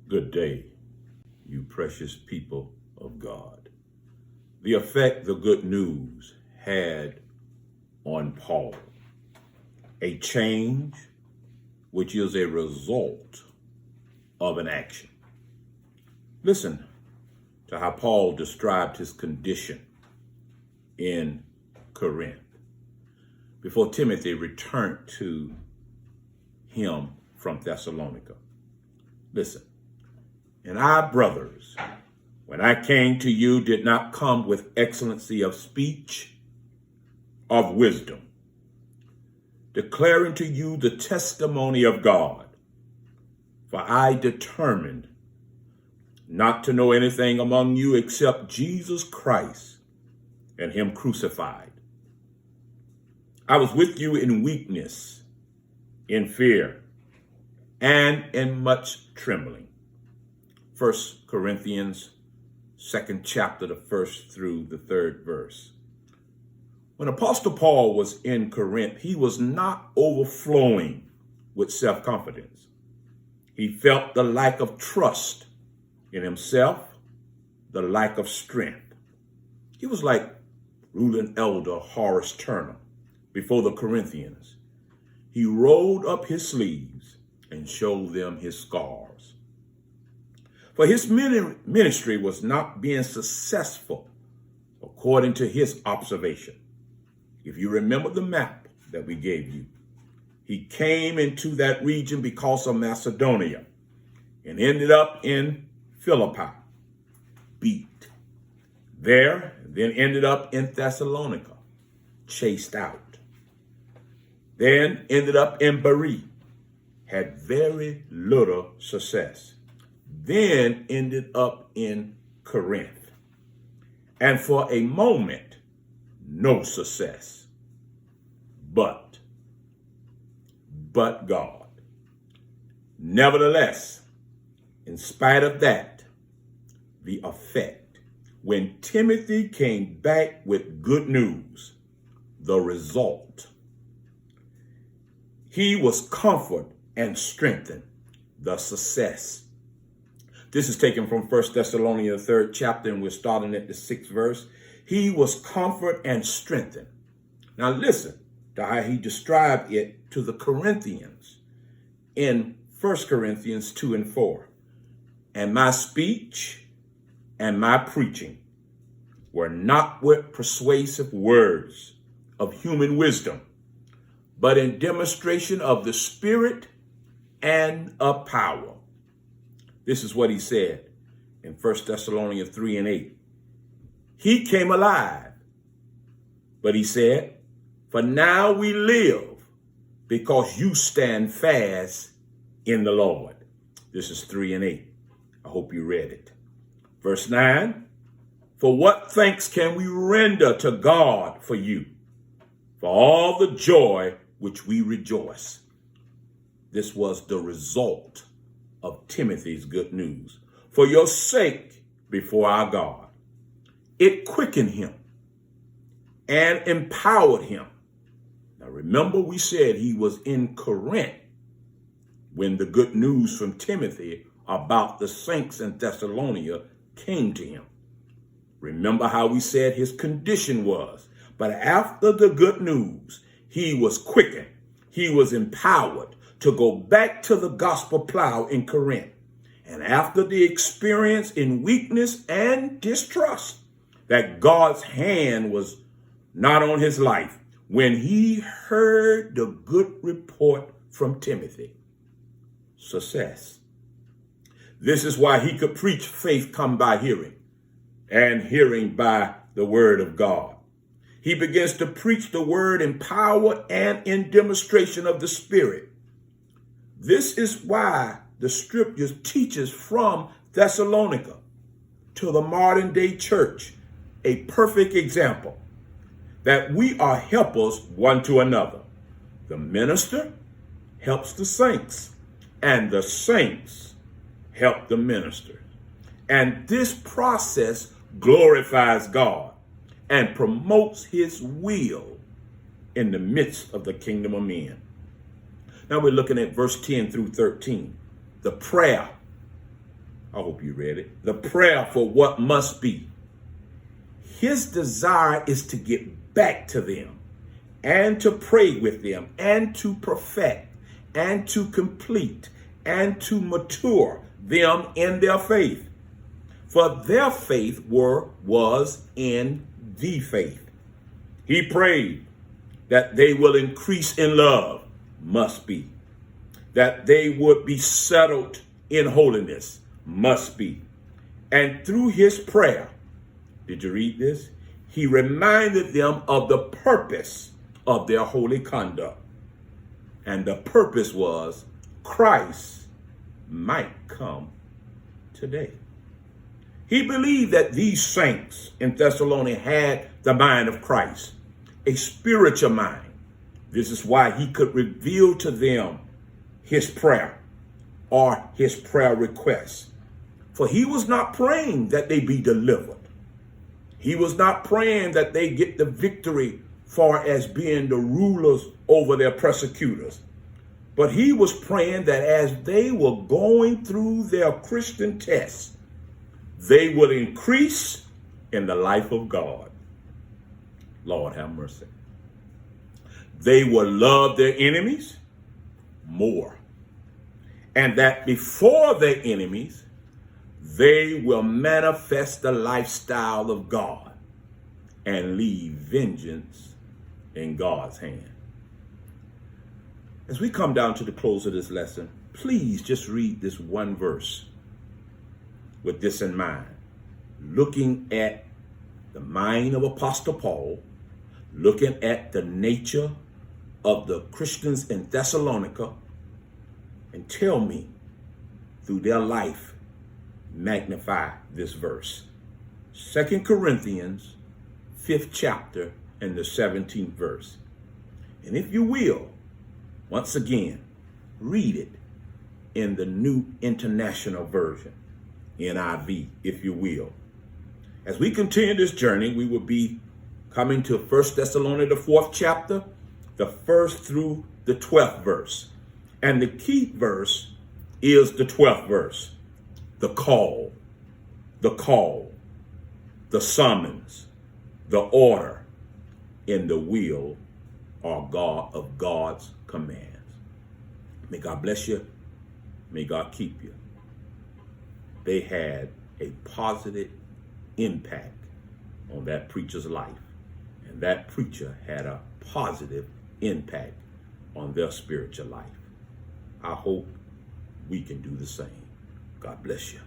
Good day, you precious people of God. The effect the good news had on Paul, a change which is a result of an action. Listen to how Paul described his condition in Corinth before Timothy returned to him from Thessalonica. Listen, and I, brothers, when I came to you, did not come with excellency of speech, of wisdom, declaring to you the testimony of God. For I determined not to know anything among you except Jesus Christ and him crucified. I was with you in weakness, in fear, and in much trembling. 1 Corinthians 2nd chapter, the 1st through the 3rd verse. When Apostle Paul was in Corinth, he was not overflowing with self-confidence. He felt the lack of trust in himself, the lack of strength. He was like ruling elder Horace Turner before the Corinthians. He rolled up his sleeves and showed them his scars. For his ministry was not being successful according to his observation. If you remember the map that we gave you, he came into that region because of Macedonia and ended up in Philippi, beat. There, then ended up in Thessalonica, chased out. Then ended up in Berea, had very little success. Then ended up in Corinth. And for a moment, no success. But God. Nevertheless, in spite of that, the effect, when Timothy came back with good news, the result, he was comforted and strengthened, the success. This is taken from 1 Thessalonians, the 3rd chapter, and we're starting at the 6th verse. He was comforted and strengthened. Now listen to how he described it to the Corinthians in 1 Corinthians 2 and 4. And my speech and my preaching were not with persuasive words of human wisdom, but in demonstration of the Spirit and of power. This is what he said in 1 Thessalonians 3 and 8. He came alive, but he said, for now we live because you stand fast in the Lord. This is 3 and 8. I hope you read it. Verse 9, for what thanks can we render to God for you, for all the joy which we rejoice. This was the result of Timothy's good news. For your sake before our God, it quickened him and empowered him. Now remember, we said he was in Corinth when the good news from Timothy about the saints in Thessalonica came to him. Remember how we said his condition was. But after the good news, he was quickened. He was empowered to go back to the gospel plow in Corinth. And after the experience in weakness and distrust that God's hand was not on his life, when he heard the good report from Timothy, success. This is why he could preach faith come by hearing, and hearing by the word of God. He begins to preach the word in power and in demonstration of the Spirit. This is why the scriptures teaches from Thessalonica to the modern day church a perfect example that we are helpers one to another. The minister helps the saints, and the saints help the ministers. And this process glorifies God and promotes his will in the midst of the kingdom of men. Now we're looking at verse 10 through 13, the prayer hope you read it. The prayer for what must be. His desire is to get back to them and to pray with them and to perfect and to complete and to mature them in their faith. For their faith was in the faith. He prayed that they will increase in love, must be. That they would be settled in holiness, must be. And through his prayer, did you read this? He reminded them of the purpose of their holy conduct. And the purpose was Christ might come today. He believed that these saints in Thessalonica had the mind of Christ, a spiritual mind. This is why he could reveal to them his prayer or his prayer request. For he was not praying that they be delivered. He was not praying that they get the victory far as being the rulers over their persecutors. But he was praying that as they were going through their Christian tests, they would increase in the life of God. Lord have mercy. They would love their enemies more. And that before their enemies, they will manifest the lifestyle of God and leave vengeance in God's hand. As we come down to the close of this lesson, please just read this one verse with this in mind. Looking at the mind of Apostle Paul, looking at the nature of the Christians in Thessalonica, and tell me through their life, magnify this verse. 2 Corinthians, 5th chapter and the 17th verse. And if you will, once again, read it in the New International Version, NIV, if you will. As we continue this journey, we will be coming to 1 Thessalonians, the 4th chapter, the 1st through the 12th verse. And the key verse is the 12th verse. The call, the summons, the order, in the will or God of God's commands. May God bless you. May God keep you. They had a positive impact on that preacher's life. And that preacher had a positive impact on their spiritual life. I hope we can do the same. God bless you.